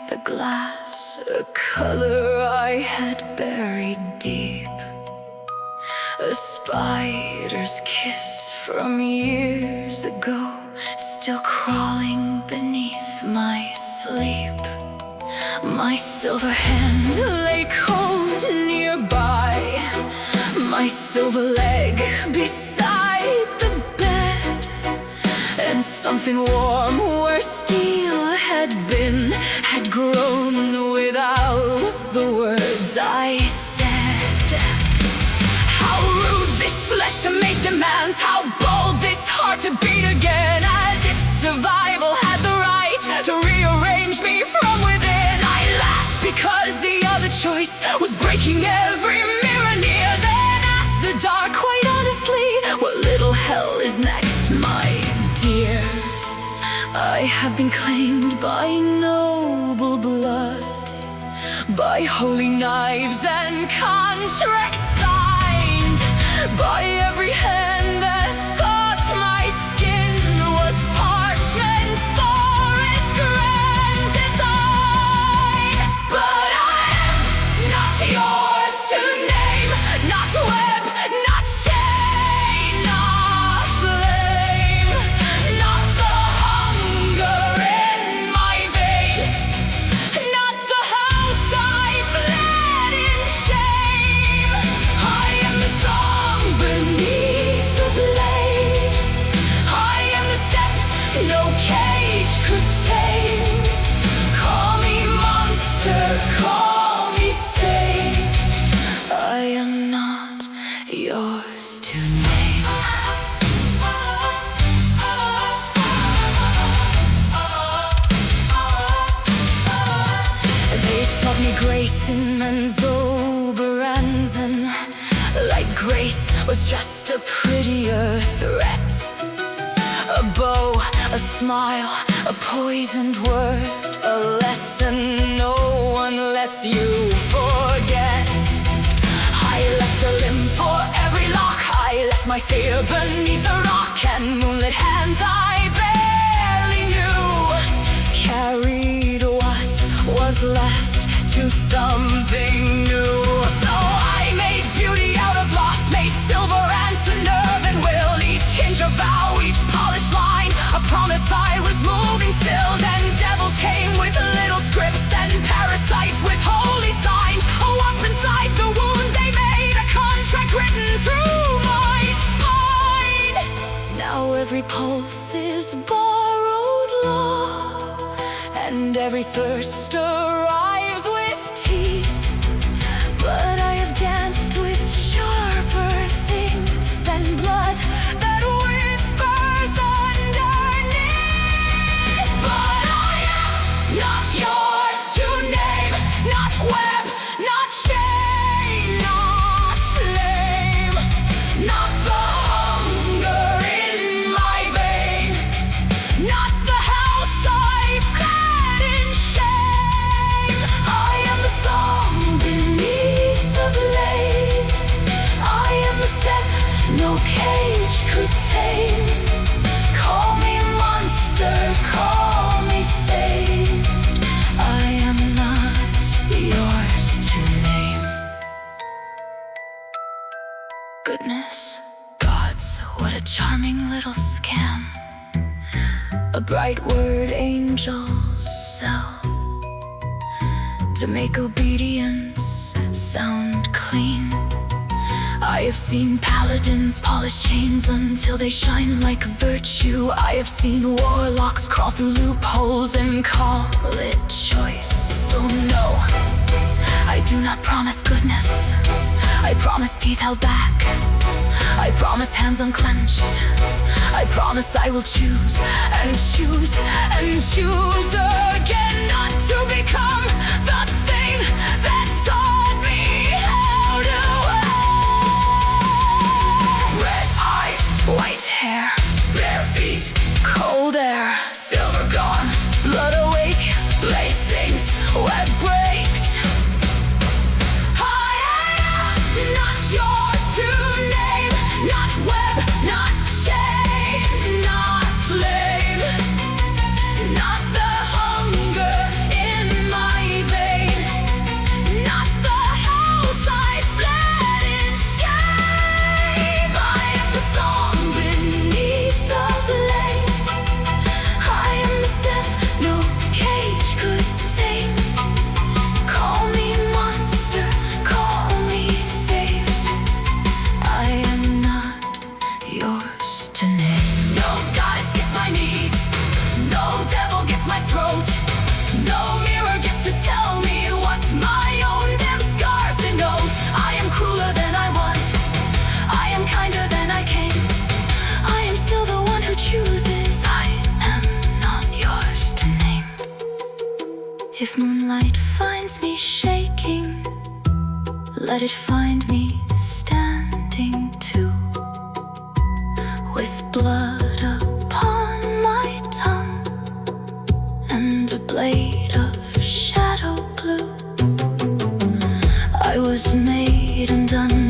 the glass, a color I had buried deep, a spider's kiss from years ago, still crawling beneath my sleep. My silver hand lay cold nearby, my silver leg beside the bed, and something warm where steel had been had grown without the words I said. How rude this flesh to make demands, how bold this heart to beat again, as if survival had the right to rearrange me from within. I laughed because the other choice was breaking every mirror near, then asked the dark quite honestly, what little hell is next, my dear? I have been claimed by noble blood, by holy knives and contracts signed, by every hand that thought my skin was parchment, saw its grand design. But I am not yours to name, not web, not chain, not flame, not the hunger in my vein, not the house I fled in shame. I am the song beneath the blade, I am the step no cage could tame. Call me monster, call me saved, I am not yours to name. They taught me grace in men's overhands, and like grace was just a prettier threat. A bow, a smile, a poisoned word, a lesson no one lets you forget. I left a limb for every lock, I left my fear beneath the rock, and moonlit hands I barely knew carried what was left to something new. So I made beauty out of loss, made silver and to nerve and will, each hinge a vow, each polished line a promise. I was moving still, then devils came with little scripts and parasites with holy signs. A wasp inside the wound they made, a contract written through my spine. Now every pulse is borrowed law, and every thirst arrives with teeth. But I have danced with sharper things than blood that whispers underneath. But I am not yours to name, not web, not chain, not flame, not the hunger in my vein, not the house I fled in shame. I am the song beneath the blade, I am the step no cage could tame. Call me monster, call me saved, I am not yours to name. Goodness, gods, what a charming little scam. A bright word angels sell to make obedience sound clean. I have seen paladins polish chains until they shine like virtue. I have seen warlocks crawl through loopholes and call it choice. So no, I do not promise goodness, I promise teeth held back, I promise hands unclenched, I promise I will choose and choose and choose again, not to become the thing that taught me how to act. Red eyes, white hair, bare feet, cold air, silver gone, blood awake, blade sings, web breaks. I am not yours to name, not web, not chain, not slave, not the hunger If moonlight finds me shaking, let it find me standing too, with blood upon my tongue and a blade of shadow blue. I was made and done